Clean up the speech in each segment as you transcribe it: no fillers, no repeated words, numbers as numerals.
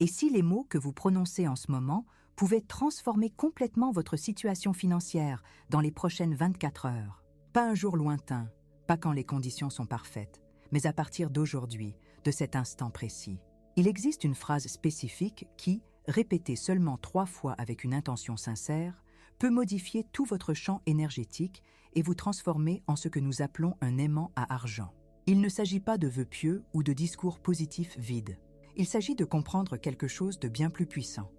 Et si les mots que vous prononcez en ce moment pouvaient transformer complètement votre situation financière dans les prochaines 24 heures? Pas un jour lointain, pas quand les conditions sont parfaites, mais à partir d'aujourd'hui, de cet instant précis. Il existe une phrase spécifique qui, répétée seulement 3 fois avec une intention sincère, peut modifier tout votre champ énergétique et vous transformer en ce que nous appelons un aimant à argent. Il ne s'agit pas de vœux pieux ou de discours positifs vides. Il s'agit de comprendre quelque chose de bien plus puissant.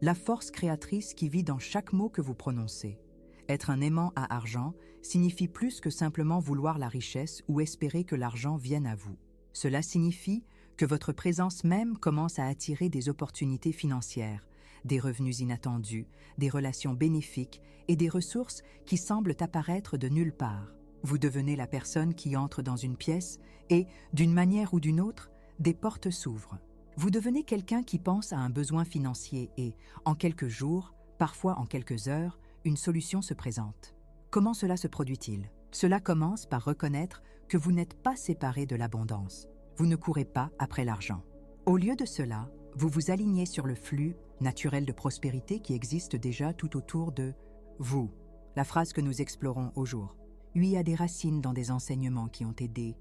La force créatrice qui vit dans chaque mot que vous prononcez. Être un aimant à argent signifie plus que simplement vouloir la richesse ou espérer que l'argent vienne à vous. Cela signifie que votre présence même commence à attirer des opportunités financières, des revenus inattendus, des relations bénéfiques et des ressources qui semblent apparaître de nulle part. Vous devenez la personne qui entre dans une pièce et, d'une manière ou d'une autre, des portes s'ouvrent. Vous devenez quelqu'un qui pense à un besoin financier et, en quelques jours, parfois en quelques heures, une solution se présente. Comment cela se produit-il? Cela commence par reconnaître que vous n'êtes pas séparé de l'abondance. Vous ne courez pas après l'argent. Au lieu de cela, vous vous alignez sur le flux naturel de prospérité qui existe déjà tout autour de vous. La phrase que nous explorons aujourd'hui a des racines dans des enseignements qui ont aidé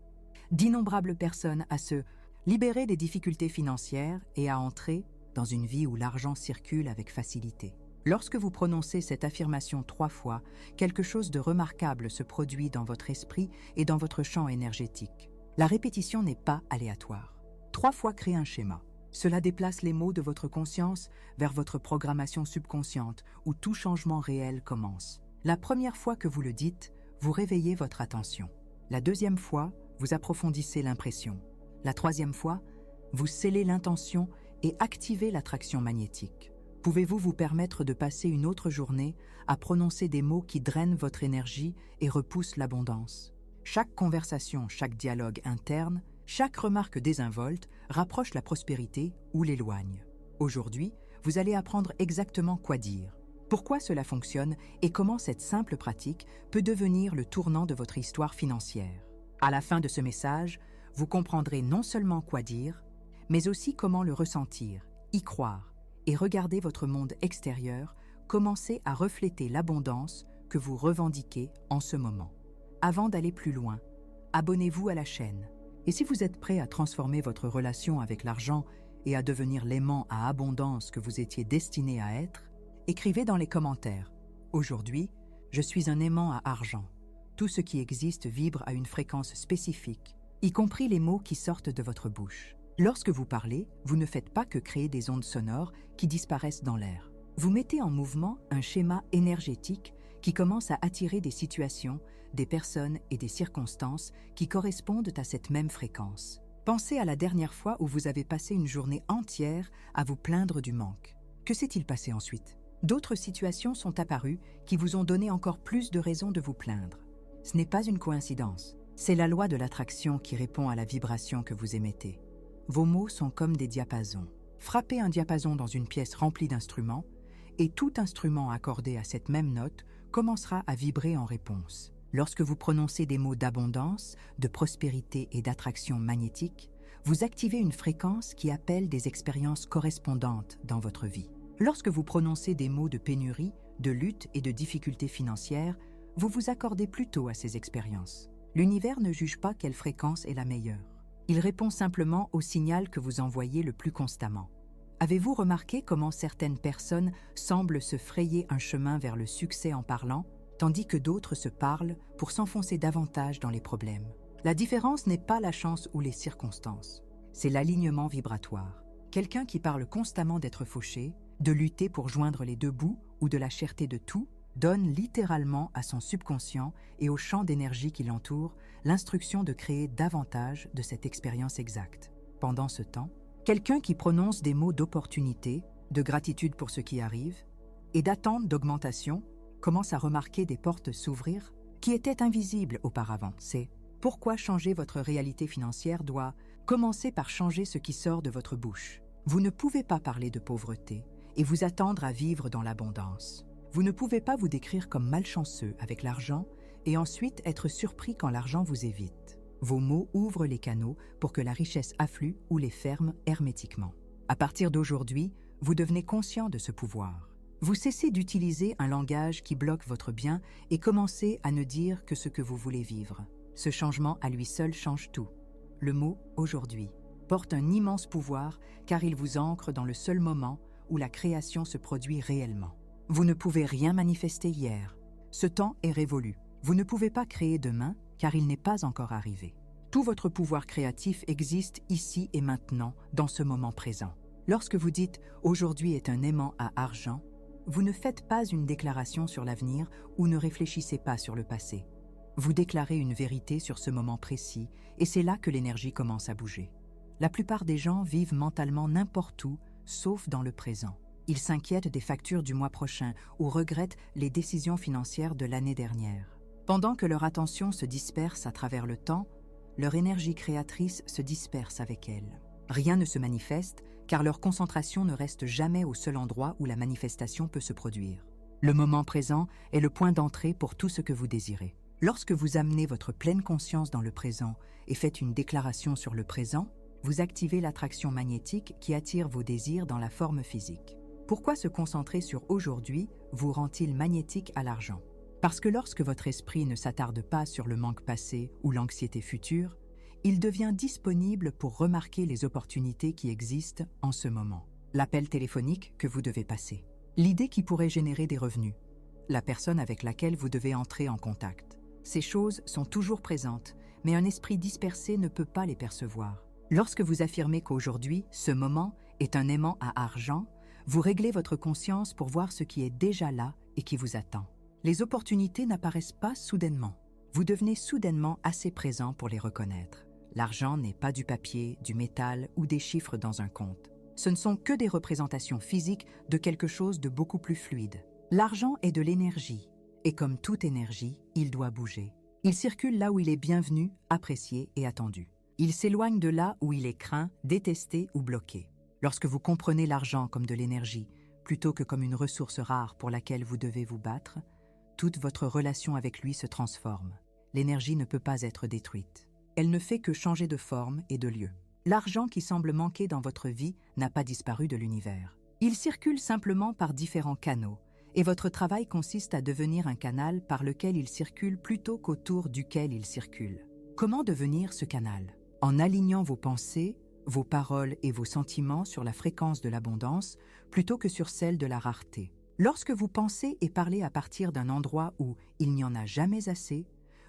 d'innombrables personnes à se libérer des difficultés financières et à entrer dans une vie où l'argent circule avec facilité. Lorsque vous prononcez cette affirmation 3 fois, quelque chose de remarquable se produit dans votre esprit et dans votre champ énergétique. La répétition n'est pas aléatoire. 3 fois crée un schéma. Cela déplace les mots de votre conscience vers votre programmation subconsciente où tout changement réel commence. La première fois que vous le dites, vous réveillez votre attention. La deuxième fois, vous approfondissez l'impression. La troisième fois, vous scellez l'intention et activez l'attraction magnétique. Pouvez-vous vous permettre de passer une autre journée à prononcer des mots qui drainent votre énergie et repoussent l'abondance? Chaque conversation, chaque dialogue interne, chaque remarque désinvolte rapproche la prospérité ou l'éloigne. Aujourd'hui, vous allez apprendre exactement quoi dire, pourquoi cela fonctionne et comment cette simple pratique peut devenir le tournant de votre histoire financière. À la fin de ce message, vous comprendrez non seulement quoi dire, mais aussi comment le ressentir, y croire et regarder votre monde extérieur commencer à refléter l'abondance que vous revendiquez en ce moment. Avant d'aller plus loin, abonnez-vous à la chaîne. Et si vous êtes prêt à transformer votre relation avec l'argent et à devenir l'aimant à abondance que vous étiez destiné à être, écrivez dans les commentaires « Aujourd'hui, je suis un aimant à argent. Tout ce qui existe vibre à une fréquence spécifique, y compris les mots qui sortent de votre bouche. » Lorsque vous parlez, vous ne faites pas que créer des ondes sonores qui disparaissent dans l'air. Vous mettez en mouvement un schéma énergétique qui commence à attirer des situations, des personnes et des circonstances qui correspondent à cette même fréquence. Pensez à la dernière fois où vous avez passé une journée entière à vous plaindre du manque. Que s'est-il passé ensuite? D'autres situations sont apparues qui vous ont donné encore plus de raisons de vous plaindre. Ce n'est pas une coïncidence. C'est la loi de l'attraction qui répond à la vibration que vous émettez. Vos mots sont comme des diapasons. Frappez un diapason dans une pièce remplie d'instruments, et tout instrument accordé à cette même note commencera à vibrer en réponse. Lorsque vous prononcez des mots d'abondance, de prospérité et d'attraction magnétique, vous activez une fréquence qui appelle des expériences correspondantes dans votre vie. Lorsque vous prononcez des mots de pénurie, de lutte et de difficultés financières, vous vous accordez plutôt à ces expériences. L'univers ne juge pas quelle fréquence est la meilleure. Il répond simplement au signal que vous envoyez le plus constamment. Avez-vous remarqué comment certaines personnes semblent se frayer un chemin vers le succès en parlant, tandis que d'autres se parlent pour s'enfoncer davantage dans les problèmes? La différence n'est pas la chance ou les circonstances, c'est l'alignement vibratoire. Quelqu'un qui parle constamment d'être fauché, de lutter pour joindre les deux bouts ou de la cherté de tout, donne littéralement à son subconscient et au champ d'énergie qui l'entoure l'instruction de créer davantage de cette expérience exacte. Pendant ce temps, quelqu'un qui prononce des mots d'opportunité, de gratitude pour ce qui arrive et d'attente d'augmentation commence à remarquer des portes s'ouvrir qui étaient invisibles auparavant. C'est pourquoi changer votre réalité financière doit commencer par changer ce qui sort de votre bouche. Vous ne pouvez pas parler de pauvreté et vous attendre à vivre dans l'abondance. Vous ne pouvez pas vous décrire comme malchanceux avec l'argent et ensuite être surpris quand l'argent vous évite. Vos mots ouvrent les canaux pour que la richesse afflue ou les ferment hermétiquement. À partir d'aujourd'hui, vous devenez conscient de ce pouvoir. Vous cessez d'utiliser un langage qui bloque votre bien et commencez à ne dire que ce que vous voulez vivre. Ce changement à lui seul change tout. Le mot « aujourd'hui » porte un immense pouvoir car il vous ancre dans le seul moment où la création se produit réellement. Vous ne pouvez rien manifester hier. Ce temps est révolu. Vous ne pouvez pas créer demain car il n'est pas encore arrivé. Tout votre pouvoir créatif existe ici et maintenant, dans ce moment présent. Lorsque vous dites « aujourd'hui est un aimant à argent », vous ne faites pas une déclaration sur l'avenir ou ne réfléchissez pas sur le passé. Vous déclarez une vérité sur ce moment précis et c'est là que l'énergie commence à bouger. La plupart des gens vivent mentalement n'importe où, sauf dans le présent. Ils s'inquiètent des factures du mois prochain ou regrettent les décisions financières de l'année dernière. Pendant que leur attention se disperse à travers le temps, leur énergie créatrice se disperse avec elle. Rien ne se manifeste car leur concentration ne reste jamais au seul endroit où la manifestation peut se produire. Le moment présent est le point d'entrée pour tout ce que vous désirez. Lorsque vous amenez votre pleine conscience dans le présent et faites une déclaration sur le présent, vous activez l'attraction magnétique qui attire vos désirs dans la forme physique. Pourquoi se concentrer sur aujourd'hui vous rend-il magnétique à l'argent? Parce que lorsque votre esprit ne s'attarde pas sur le manque passé ou l'anxiété future, il devient disponible pour remarquer les opportunités qui existent en ce moment. L'appel téléphonique que vous devez passer. L'idée qui pourrait générer des revenus. La personne avec laquelle vous devez entrer en contact. Ces choses sont toujours présentes, mais un esprit dispersé ne peut pas les percevoir. Lorsque vous affirmez qu'aujourd'hui, ce moment est un aimant à argent, vous réglez votre conscience pour voir ce qui est déjà là et qui vous attend. Les opportunités n'apparaissent pas soudainement. Vous devenez soudainement assez présent pour les reconnaître. L'argent n'est pas du papier, du métal ou des chiffres dans un compte. Ce ne sont que des représentations physiques de quelque chose de beaucoup plus fluide. L'argent est de l'énergie, et comme toute énergie, il doit bouger. Il circule là où il est bienvenu, apprécié et attendu. Il s'éloigne de là où il est craint, détesté ou bloqué. Lorsque vous comprenez l'argent comme de l'énergie, plutôt que comme une ressource rare pour laquelle vous devez vous battre, toute votre relation avec lui se transforme. L'énergie ne peut pas être détruite. Elle ne fait que changer de forme et de lieu. L'argent qui semble manquer dans votre vie n'a pas disparu de l'univers. Il circule simplement par différents canaux, et votre travail consiste à devenir un canal par lequel il circule plutôt qu'autour duquel il circule. Comment devenir ce canal? En alignant vos pensées, vos paroles et vos sentiments sur la fréquence de l'abondance plutôt que sur celle de la rareté. Lorsque vous pensez et parlez à partir d'un endroit où il n'y en a jamais assez,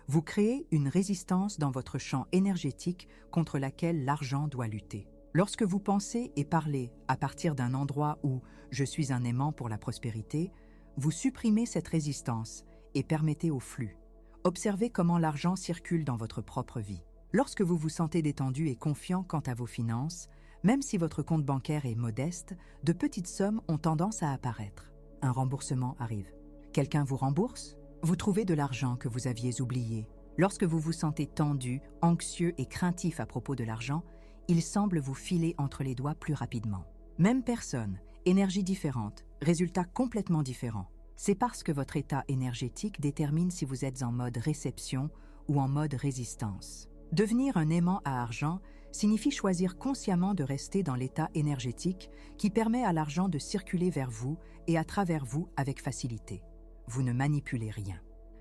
vous créez une résistance dans votre champ énergétique contre laquelle l'argent doit lutter. Lorsque vous pensez et parlez à partir d'un endroit où « je suis un aimant pour la prospérité », vous supprimez cette résistance et permettez au flux. Observez comment l'argent circule dans votre propre vie. Lorsque vous vous sentez détendu et confiant quant à vos finances, même si votre compte bancaire est modeste, de petites sommes ont tendance à apparaître. Un remboursement arrive. Quelqu'un vous rembourse? Vous trouvez de l'argent que vous aviez oublié. Lorsque vous vous sentez tendu, anxieux et craintif à propos de l'argent, il semble vous filer entre les doigts plus rapidement. Même personne, énergie différente, résultat complètement différent. C'est parce que votre état énergétique détermine si vous êtes en mode réception ou en mode résistance. Devenir un aimant à argent signifie choisir consciemment de rester dans l'état énergétique qui permet à l'argent de circuler vers vous et à travers vous avec facilité. Vous ne manipulez rien.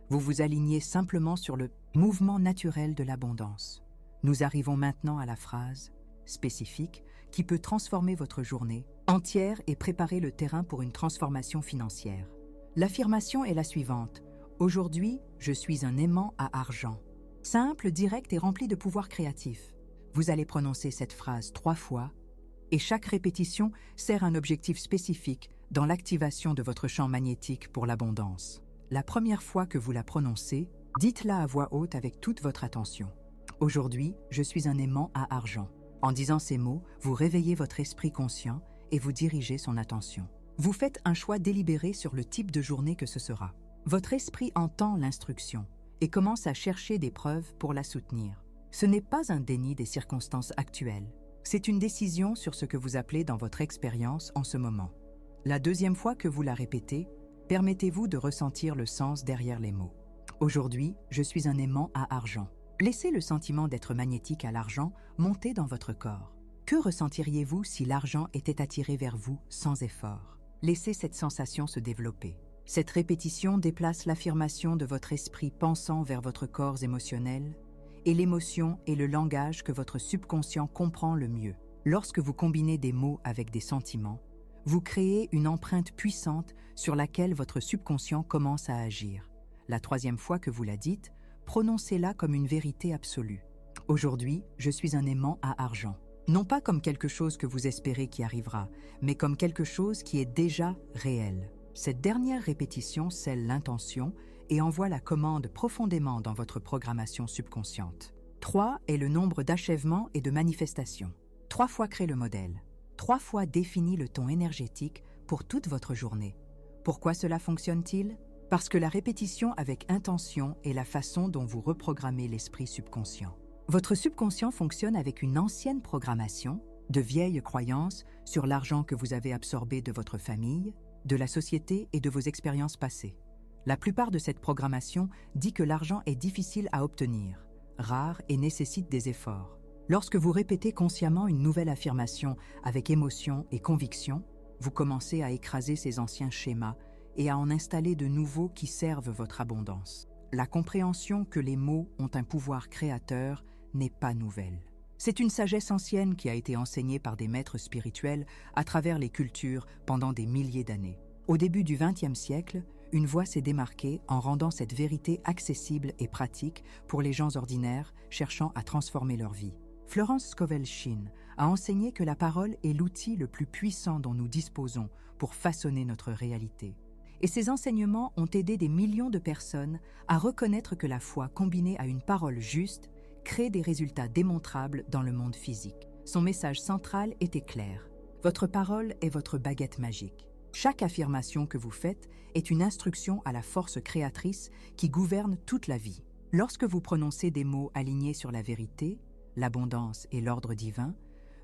Vous vous alignez simplement sur le mouvement naturel de l'abondance. Nous arrivons maintenant à la phrase spécifique qui peut transformer votre journée entière et préparer le terrain pour une transformation financière. L'affirmation est la suivante. Aujourd'hui, je suis un aimant à argent. Simple, direct et rempli de pouvoir créatif. Vous allez prononcer cette phrase 3 fois et chaque répétition sert un objectif spécifique dans l'activation de votre champ magnétique pour l'abondance. La première fois que vous la prononcez, dites-la à voix haute avec toute votre attention. Aujourd'hui, je suis un aimant à argent. En disant ces mots, vous réveillez votre esprit conscient et vous dirigez son attention. Vous faites un choix délibéré sur le type de journée que ce sera. Votre esprit entend l'instruction et commence à chercher des preuves pour la soutenir. Ce n'est pas un déni des circonstances actuelles. C'est une décision sur ce que vous appelez dans votre expérience en ce moment. La deuxième fois que vous la répétez, permettez-vous de ressentir le sens derrière les mots. Aujourd'hui, je suis un aimant à argent. Laissez le sentiment d'être magnétique à l'argent monter dans votre corps. Que ressentiriez-vous si l'argent était attiré vers vous sans effort? Laissez cette sensation se développer. Cette répétition déplace l'affirmation de votre esprit pensant vers votre corps émotionnel, et l'émotion est le langage que votre subconscient comprend le mieux. Lorsque vous combinez des mots avec des sentiments, vous créez une empreinte puissante sur laquelle votre subconscient commence à agir. La troisième fois que vous la dites, prononcez-la comme une vérité absolue. Aujourd'hui, je suis un aimant à argent. Non pas comme quelque chose que vous espérez qui arrivera, mais comme quelque chose qui est déjà réel. Cette dernière répétition scelle l'intention et envoie la commande profondément dans votre programmation subconsciente. 3 est le nombre d'achèvements et de manifestations. 3 fois crée le modèle. 3 fois définit le ton énergétique pour toute votre journée. Pourquoi cela fonctionne-t-il? Parce que la répétition avec intention est la façon dont vous reprogrammez l'esprit subconscient. Votre subconscient fonctionne avec une ancienne programmation, de vieilles croyances sur l'argent que vous avez absorbé de votre famille, de la société et de vos expériences passées. La plupart de cette programmation dit que l'argent est difficile à obtenir, rare et nécessite des efforts. Lorsque vous répétez consciemment une nouvelle affirmation avec émotion et conviction, vous commencez à écraser ces anciens schémas et à en installer de nouveaux qui servent votre abondance. La compréhension que les mots ont un pouvoir créateur n'est pas nouvelle. C'est une sagesse ancienne qui a été enseignée par des maîtres spirituels à travers les cultures pendant des milliers d'années. Au début du XXe siècle, une voie s'est démarquée en rendant cette vérité accessible et pratique pour les gens ordinaires cherchant à transformer leur vie. Florence Scovel Shinn a enseigné que la parole est l'outil le plus puissant dont nous disposons pour façonner notre réalité. Et ces enseignements ont aidé des millions de personnes à reconnaître que la foi combinée à une parole juste crée des résultats démontrables dans le monde physique. Son message central était clair. Votre parole est votre baguette magique. Chaque affirmation que vous faites est une instruction à la force créatrice qui gouverne toute la vie. Lorsque vous prononcez des mots alignés sur la vérité, l'abondance et l'ordre divin,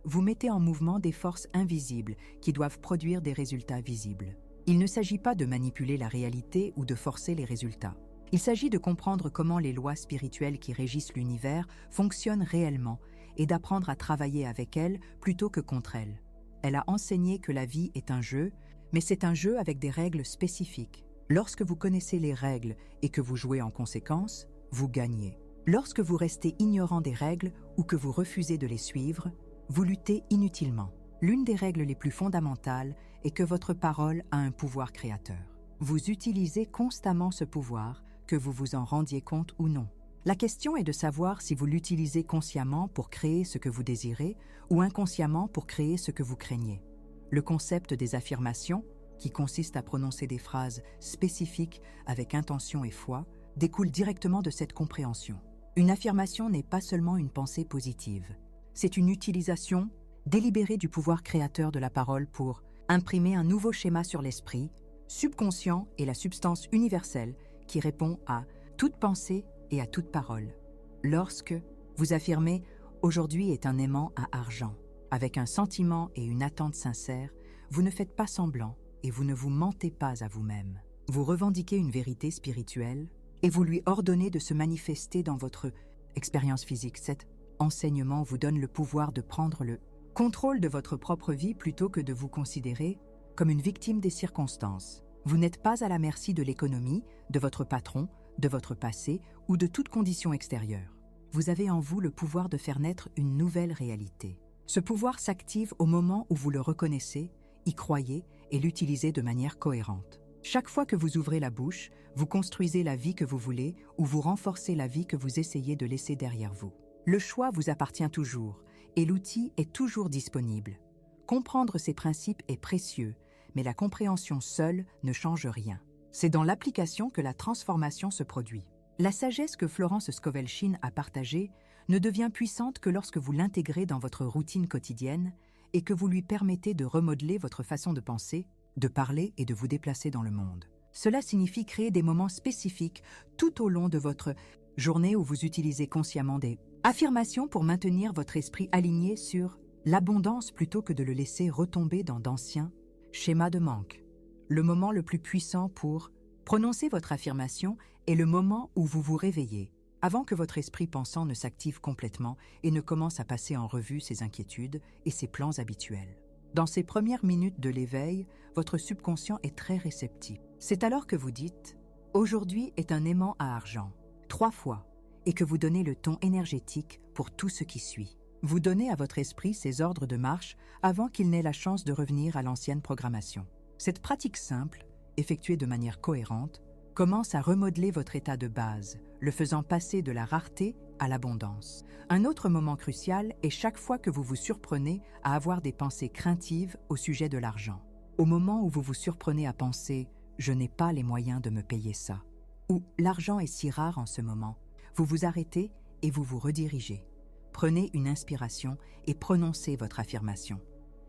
vous mettez en mouvement des forces invisibles qui doivent produire des résultats visibles. Il ne s'agit pas de manipuler la réalité ou de forcer les résultats. Il s'agit de comprendre comment les lois spirituelles qui régissent l'univers fonctionnent réellement et d'apprendre à travailler avec elles plutôt que contre elles. Elle a enseigné que la vie est un jeu, mais c'est un jeu avec des règles spécifiques. Lorsque vous connaissez les règles et que vous jouez en conséquence, vous gagnez. Lorsque vous restez ignorant des règles ou que vous refusez de les suivre, vous luttez inutilement. L'une des règles les plus fondamentales est que votre parole a un pouvoir créateur. Vous utilisez constamment ce pouvoir, que vous vous en rendiez compte ou non. La question est de savoir si vous l'utilisez consciemment pour créer ce que vous désirez ou inconsciemment pour créer ce que vous craignez. Le concept des affirmations, qui consiste à prononcer des phrases spécifiques avec intention et foi, découle directement de cette compréhension. Une affirmation n'est pas seulement une pensée positive, c'est une utilisation délibérée du pouvoir créateur de la parole pour imprimer un nouveau schéma sur l'esprit, subconscient et la substance universelle qui répond à toute pensée et à toute parole. Lorsque vous affirmez « Aujourd'hui est un aimant à argent », avec un sentiment et une attente sincère, vous ne faites pas semblant et vous ne vous mentez pas à vous-même. Vous revendiquez une vérité spirituelle et vous lui ordonnez de se manifester dans votre expérience physique. Cet enseignement vous donne le pouvoir de prendre le contrôle de votre propre vie plutôt que de vous considérer comme une victime des circonstances. Vous n'êtes pas à la merci de l'économie, de votre patron, de votre passé ou de toute condition extérieure. Vous avez en vous le pouvoir de faire naître une nouvelle réalité. Ce pouvoir s'active au moment où vous le reconnaissez, y croyez et l'utilisez de manière cohérente. Chaque fois que vous ouvrez la bouche, vous construisez la vie que vous voulez ou vous renforcez la vie que vous essayez de laisser derrière vous. Le choix vous appartient toujours et l'outil est toujours disponible. Comprendre ces principes est précieux, mais la compréhension seule ne change rien. C'est dans l'application que la transformation se produit. La sagesse que Florence Scovel Shinn a partagée ne devient puissante que lorsque vous l'intégrez dans votre routine quotidienne et que vous lui permettez de remodeler votre façon de penser, de parler et de vous déplacer dans le monde. Cela signifie créer des moments spécifiques tout au long de votre journée où vous utilisez consciemment des affirmations pour maintenir votre esprit aligné sur l'abondance plutôt que de le laisser retomber dans d'anciens schémas de manque. Le moment le plus puissant pour prononcer votre affirmation est le moment où vous vous réveillez. avant que votre esprit pensant ne s'active complètement et ne commence à passer en revue ses inquiétudes et ses plans habituels. Dans ces premières minutes de l'éveil, votre subconscient est très réceptif. C'est alors que vous dites « Aujourd'hui est un aimant à argent » 3 fois et que vous donnez le ton énergétique pour tout ce qui suit. Vous donnez à votre esprit ses ordres de marche avant qu'il n'ait la chance de revenir à l'ancienne programmation. Cette pratique simple, effectuée de manière cohérente, commence à remodeler votre état de base, le faisant passer de la rareté à l'abondance. Un autre moment crucial est chaque fois que vous vous surprenez à avoir des pensées craintives au sujet de l'argent. Au moment où vous vous surprenez à penser « je n'ai pas les moyens de me payer ça » ou « l'argent est si rare en ce moment », vous vous arrêtez et vous vous redirigez. Prenez une inspiration et prononcez votre affirmation.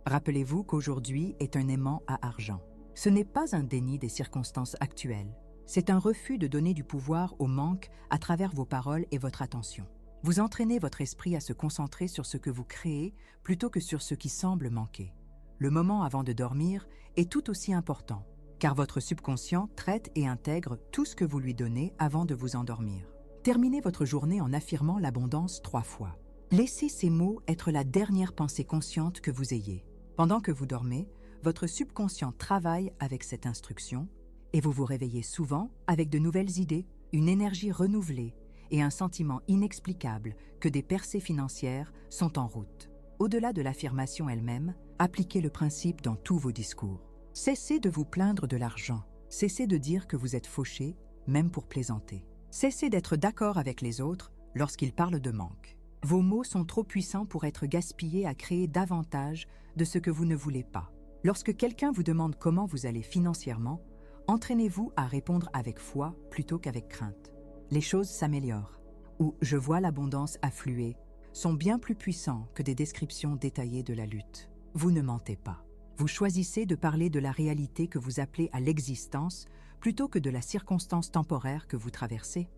Rappelez-vous qu'aujourd'hui est un aimant à argent. Ce n'est pas un déni des circonstances actuelles. C'est un refus de donner du pouvoir au manque à travers vos paroles et votre attention. Vous entraînez votre esprit à se concentrer sur ce que vous créez plutôt que sur ce qui semble manquer. Le moment avant de dormir est tout aussi important, car votre subconscient traite et intègre tout ce que vous lui donnez avant de vous endormir. Terminez votre journée en affirmant l'abondance 3 fois. Laissez ces mots être la dernière pensée consciente que vous ayez. Pendant que vous dormez, votre subconscient travaille avec cette instruction et vous vous réveillez souvent avec de nouvelles idées, une énergie renouvelée et un sentiment inexplicable que des percées financières sont en route. Au-delà de l'affirmation elle-même, appliquez le principe dans tous vos discours. Cessez de vous plaindre de l'argent. Cessez de dire que vous êtes fauché, même pour plaisanter. Cessez d'être d'accord avec les autres lorsqu'ils parlent de manque. Vos mots sont trop puissants pour être gaspillés à créer davantage de ce que vous ne voulez pas. Lorsque quelqu'un vous demande comment vous allez financièrement, entraînez-vous à répondre avec foi plutôt qu'avec crainte. Les choses s'améliorent, ou je vois l'abondance affluer, sont bien plus puissants que des descriptions détaillées de la lutte. Vous ne mentez pas. Vous choisissez de parler de la réalité que vous appelez à l'existence plutôt que de la circonstance temporaire que vous traversez.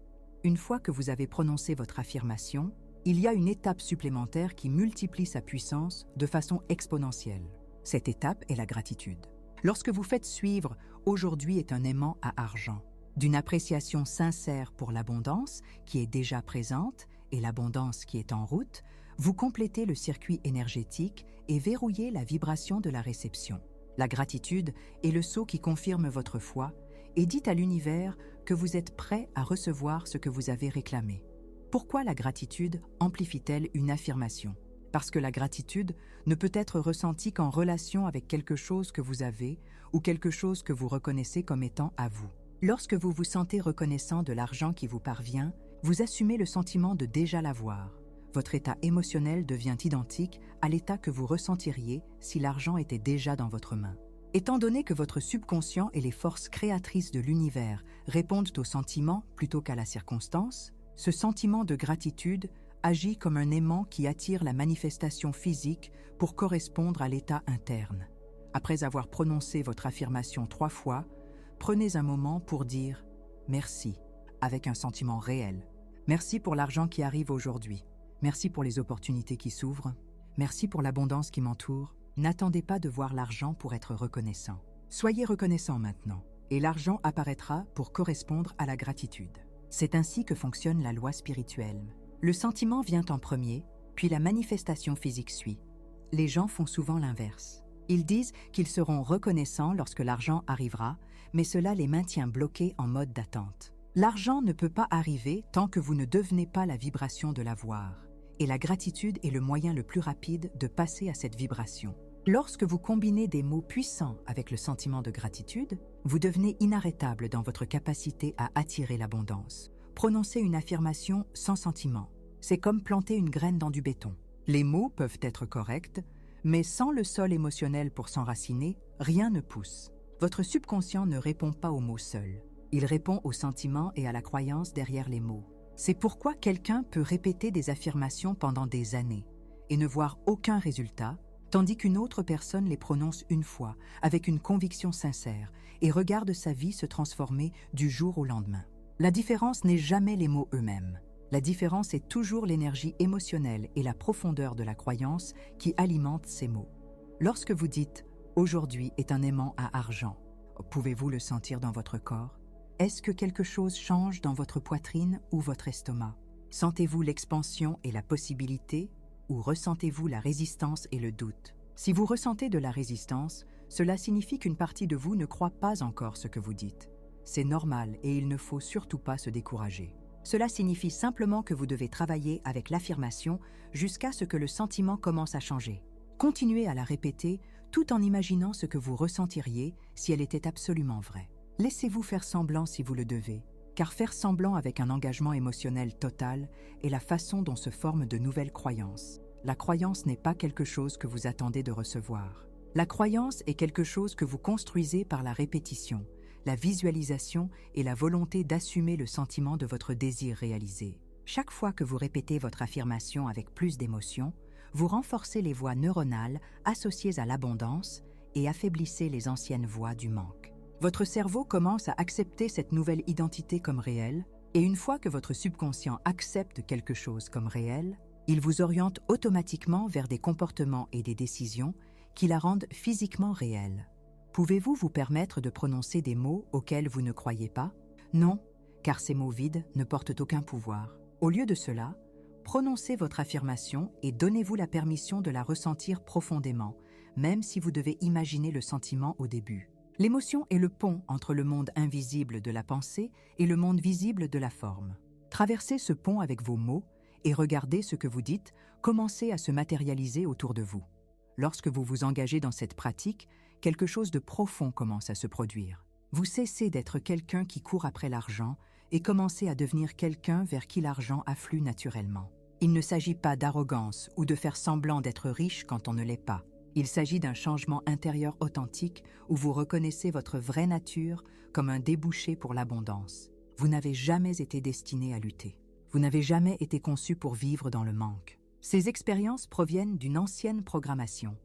Une fois que vous avez prononcé votre affirmation, il y a une étape supplémentaire qui multiplie sa puissance de façon exponentielle. Cette étape est la gratitude. Lorsque vous faites suivre « Aujourd'hui est un aimant à argent », d'une appréciation sincère pour l'abondance qui est déjà présente et l'abondance qui est en route, vous complétez le circuit énergétique et verrouillez la vibration de la réception. La gratitude est le sceau qui confirme votre foi et dit à l'univers que vous êtes prêt à recevoir ce que vous avez réclamé. Pourquoi la gratitude amplifie-t-elle une affirmation ? Parce que la gratitude ne peut être ressentie qu'en relation avec quelque chose que vous avez ou quelque chose que vous reconnaissez comme étant à vous. Lorsque vous vous sentez reconnaissant de l'argent qui vous parvient, vous assumez le sentiment de déjà l'avoir. Votre état émotionnel devient identique à l'état que vous ressentiriez si l'argent était déjà dans votre main. Étant donné que votre subconscient et les forces créatrices de l'univers répondent au sentiment plutôt qu'à la circonstance, ce sentiment de gratitude agit comme un aimant qui attire la manifestation physique pour correspondre à l'état interne. Après avoir prononcé votre affirmation 3 fois, prenez un moment pour dire « merci » avec un sentiment réel. Merci pour l'argent qui arrive aujourd'hui. Merci pour les opportunités qui s'ouvrent. Merci pour l'abondance qui m'entoure. N'attendez pas de voir l'argent pour être reconnaissant. Soyez reconnaissant maintenant, et l'argent apparaîtra pour correspondre à la gratitude. C'est ainsi que fonctionne la loi spirituelle. Le sentiment vient en premier, puis la manifestation physique suit. Les gens font souvent l'inverse. Ils disent qu'ils seront reconnaissants lorsque l'argent arrivera, mais cela les maintient bloqués en mode d'attente. L'argent ne peut pas arriver tant que vous ne devenez pas la vibration de l'avoir. Et la gratitude est le moyen le plus rapide de passer à cette vibration. Lorsque vous combinez des mots puissants avec le sentiment de gratitude, vous devenez inarrêtable dans votre capacité à attirer l'abondance. Prononcez une affirmation sans sentiment. C'est comme planter une graine dans du béton. Les mots peuvent être corrects, mais sans le sol émotionnel pour s'enraciner, rien ne pousse. Votre subconscient ne répond pas aux mots seuls. Il répond aux sentiments et à la croyance derrière les mots. C'est pourquoi quelqu'un peut répéter des affirmations pendant des années et ne voir aucun résultat, tandis qu'une autre personne les prononce une fois, avec une conviction sincère, et regarde sa vie se transformer du jour au lendemain. La différence n'est jamais les mots eux-mêmes. La différence est toujours l'énergie émotionnelle et la profondeur de la croyance qui alimentent ces mots. Lorsque vous dites « Aujourd'hui est un aimant à argent », pouvez-vous le sentir dans votre corps ? Est-ce que quelque chose change dans votre poitrine ou votre estomac ? Sentez-vous l'expansion et la possibilité ou ressentez-vous la résistance et le doute? Si vous ressentez de la résistance, cela signifie qu'une partie de vous ne croit pas encore ce que vous dites. C'est normal et il ne faut surtout pas se décourager. Cela signifie simplement que vous devez travailler avec l'affirmation jusqu'à ce que le sentiment commence à changer. Continuez à la répéter tout en imaginant ce que vous ressentiriez si elle était absolument vraie. Laissez-vous faire semblant si vous le devez, car faire semblant avec un engagement émotionnel total est la façon dont se forment de nouvelles croyances. La croyance n'est pas quelque chose que vous attendez de recevoir. La croyance est quelque chose que vous construisez par la répétition, la visualisation et la volonté d'assumer le sentiment de votre désir réalisé. Chaque fois que vous répétez votre affirmation avec plus d'émotion, vous renforcez les voies neuronales associées à l'abondance et affaiblissez les anciennes voies du manque. Votre cerveau commence à accepter cette nouvelle identité comme réelle, et une fois que votre subconscient accepte quelque chose comme réel, il vous oriente automatiquement vers des comportements et des décisions qui la rendent physiquement réelle. Pouvez-vous vous permettre de prononcer des mots auxquels vous ne croyez pas? Non, car ces mots vides ne portent aucun pouvoir. Au lieu de cela, prononcez votre affirmation et donnez-vous la permission de la ressentir profondément, même si vous devez imaginer le sentiment au début. L'émotion est le pont entre le monde invisible de la pensée et le monde visible de la forme. Traversez ce pont avec vos mots et regardez ce que vous dites commencer à se matérialiser autour de vous. Lorsque vous vous engagez dans cette pratique, quelque chose de profond commence à se produire. Vous cessez d'être quelqu'un qui court après l'argent et commencez à devenir quelqu'un vers qui l'argent afflue naturellement. Il ne s'agit pas d'arrogance ou de faire semblant d'être riche quand on ne l'est pas. Il s'agit d'un changement intérieur authentique où vous reconnaissez votre vraie nature comme un débouché pour l'abondance. Vous n'avez jamais été destiné à lutter. Vous n'avez jamais été conçu pour vivre dans le manque. Ces expériences proviennent d'une ancienne programmation.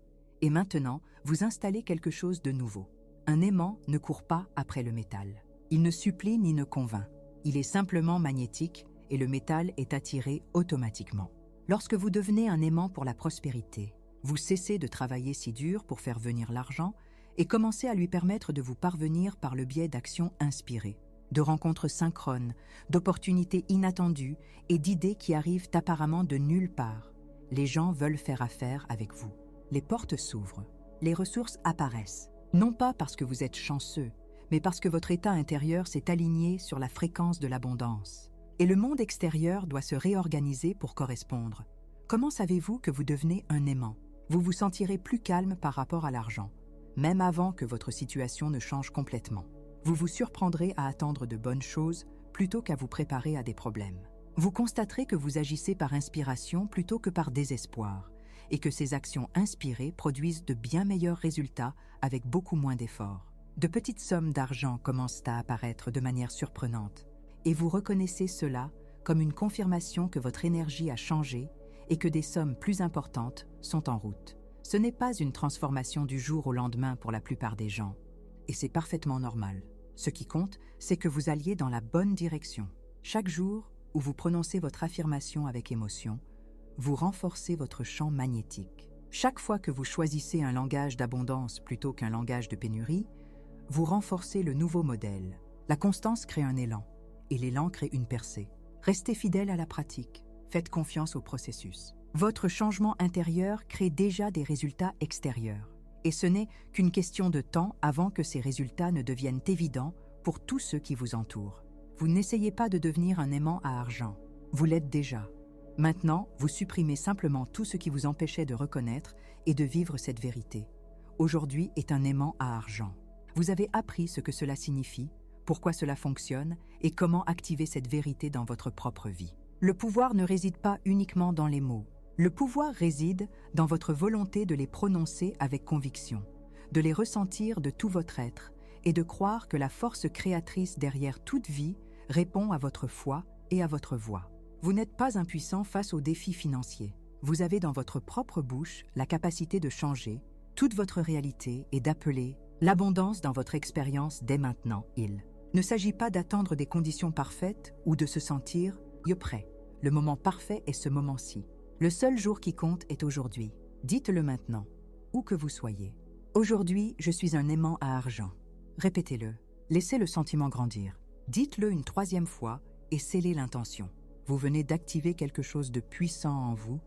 Et maintenant, vous installez quelque chose de nouveau. Un aimant ne court pas après le métal. Il ne supplie ni ne convainc. Il est simplement magnétique et le métal est attiré automatiquement. Lorsque vous devenez un aimant pour la prospérité, vous cessez de travailler si dur pour faire venir l'argent et commencez à lui permettre de vous parvenir par le biais d'actions inspirées, de rencontres synchrones, d'opportunités inattendues et d'idées qui arrivent apparemment de nulle part. Les gens veulent faire affaire avec vous. Les portes s'ouvrent, les ressources apparaissent, non pas parce que vous êtes chanceux, mais parce que votre état intérieur s'est aligné sur la fréquence de l'abondance. Et le monde extérieur doit se réorganiser pour correspondre. Comment savez-vous que vous devenez un aimant? Vous vous sentirez plus calme par rapport à l'argent, même avant que votre situation ne change complètement. Vous vous surprendrez à attendre de bonnes choses plutôt qu'à vous préparer à des problèmes. Vous constaterez que vous agissez par inspiration plutôt que par désespoir, et que ces actions inspirées produisent de bien meilleurs résultats avec beaucoup moins d'efforts. De petites sommes d'argent commencent à apparaître de manière surprenante, et vous reconnaissez cela comme une confirmation que votre énergie a changé et que des sommes plus importantes sont en route. Ce n'est pas une transformation du jour au lendemain pour la plupart des gens, et c'est parfaitement normal. Ce qui compte, c'est que vous alliez dans la bonne direction. Chaque jour où vous prononcez votre affirmation avec émotion, vous renforcez votre champ magnétique. Chaque fois que vous choisissez un langage d'abondance plutôt qu'un langage de pénurie, vous renforcez le nouveau modèle. La constance crée un élan, et l'élan crée une percée. Restez fidèle à la pratique. Faites confiance au processus. Votre changement intérieur crée déjà des résultats extérieurs. Et ce n'est qu'une question de temps avant que ces résultats ne deviennent évidents pour tous ceux qui vous entourent. Vous n'essayez pas de devenir un aimant à argent. Vous l'êtes déjà. Maintenant, vous supprimez simplement tout ce qui vous empêchait de reconnaître et de vivre cette vérité. Aujourd'hui est un aimant à argent. Vous avez appris ce que cela signifie, pourquoi cela fonctionne et comment activer cette vérité dans votre propre vie. Le pouvoir ne réside pas uniquement dans les mots. Le pouvoir réside dans votre volonté de les prononcer avec conviction, de les ressentir de tout votre être et de croire que la force créatrice derrière toute vie répond à votre foi et à votre voix. Vous n'êtes pas impuissant face aux défis financiers. Vous avez dans votre propre bouche la capacité de changer toute votre réalité et d'appeler l'abondance dans votre expérience dès maintenant. Il ne s'agit pas d'attendre des conditions parfaites ou de se sentir « yo prêt ». Le moment parfait est ce moment-ci. Le seul jour qui compte est aujourd'hui. Dites-le maintenant, où que vous soyez. Aujourd'hui, je suis un aimant à argent. Répétez-le. Laissez le sentiment grandir. Dites-le une troisième fois et scellez l'intention. Vous venez d'activer quelque chose de puissant en vous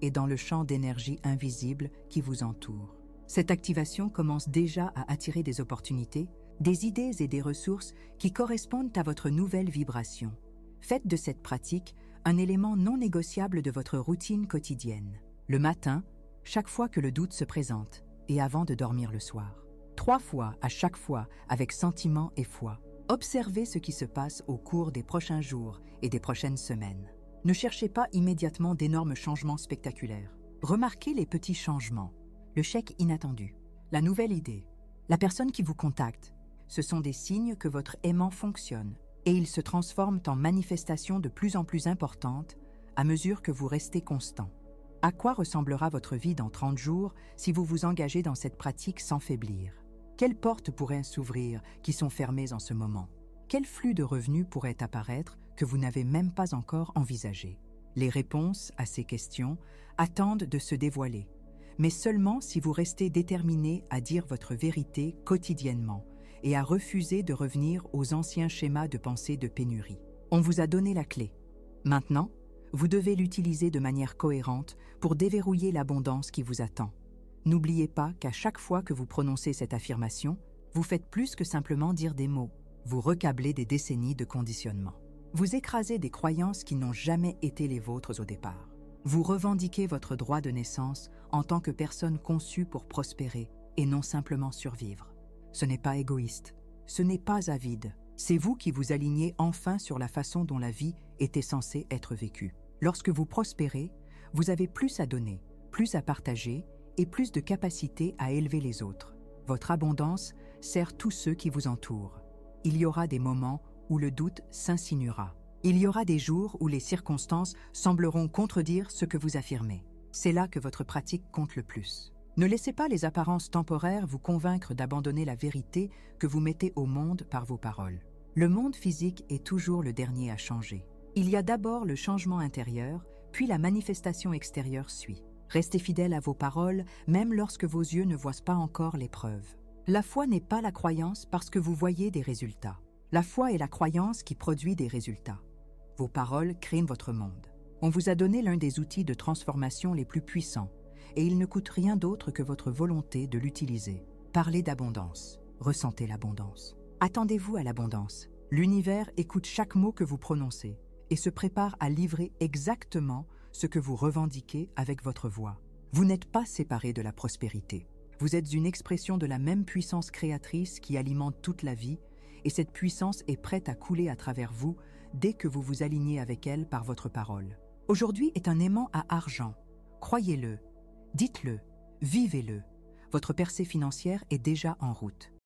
et dans le champ d'énergie invisible qui vous entoure. Cette activation commence déjà à attirer des opportunités, des idées et des ressources qui correspondent à votre nouvelle vibration. Faites de cette pratique un élément non négociable de votre routine quotidienne. Le matin, chaque fois que le doute se présente, et avant de dormir le soir. 3 fois à chaque fois avec sentiment et foi. Observez ce qui se passe au cours des prochains jours et des prochaines semaines. Ne cherchez pas immédiatement d'énormes changements spectaculaires. Remarquez les petits changements. Le chèque inattendu, la nouvelle idée, la personne qui vous contacte. Ce sont des signes que votre aimant fonctionne et ils se transforment en manifestations de plus en plus importantes à mesure que vous restez constant. À quoi ressemblera votre vie dans 30 jours si vous vous engagez dans cette pratique sans faiblir? Quelles portes pourraient s'ouvrir qui sont fermées en ce moment? Quel flux de revenus pourrait apparaître que vous n'avez même pas encore envisagé? Les réponses à ces questions attendent de se dévoiler, mais seulement si vous restez déterminé à dire votre vérité quotidiennement et à refuser de revenir aux anciens schémas de pensée de pénurie. On vous a donné la clé. Maintenant, vous devez l'utiliser de manière cohérente pour déverrouiller l'abondance qui vous attend. N'oubliez pas qu'à chaque fois que vous prononcez cette affirmation, vous faites plus que simplement dire des mots. Vous recablez des décennies de conditionnement. Vous écrasez des croyances qui n'ont jamais été les vôtres au départ. Vous revendiquez votre droit de naissance en tant que personne conçue pour prospérer et non simplement survivre. Ce n'est pas égoïste, ce n'est pas avide. C'est vous qui vous alignez enfin sur la façon dont la vie était censée être vécue. Lorsque vous prospérez, vous avez plus à donner, plus à partager et plus de capacité à élever les autres. Votre abondance sert tous ceux qui vous entourent. Il y aura des moments où le doute s'insinuera. Il y aura des jours où les circonstances sembleront contredire ce que vous affirmez. C'est là que votre pratique compte le plus. Ne laissez pas les apparences temporaires vous convaincre d'abandonner la vérité que vous mettez au monde par vos paroles. Le monde physique est toujours le dernier à changer. Il y a d'abord le changement intérieur, puis la manifestation extérieure suit. Restez fidèle à vos paroles, même lorsque vos yeux ne voient pas encore les preuves. La foi n'est pas la croyance parce que vous voyez des résultats. La foi est la croyance qui produit des résultats. Vos paroles créent votre monde. On vous a donné l'un des outils de transformation les plus puissants, et il ne coûte rien d'autre que votre volonté de l'utiliser. Parlez d'abondance. Ressentez l'abondance. Attendez-vous à l'abondance. L'univers écoute chaque mot que vous prononcez et se prépare à livrer exactement ce que vous revendiquez avec votre voix. Vous n'êtes pas séparé de la prospérité. Vous êtes une expression de la même puissance créatrice qui alimente toute la vie, et cette puissance est prête à couler à travers vous dès que vous vous alignez avec elle par votre parole. Aujourd'hui est un aimant à argent. Croyez-le, dites-le, vivez-le. Votre percée financière est déjà en route.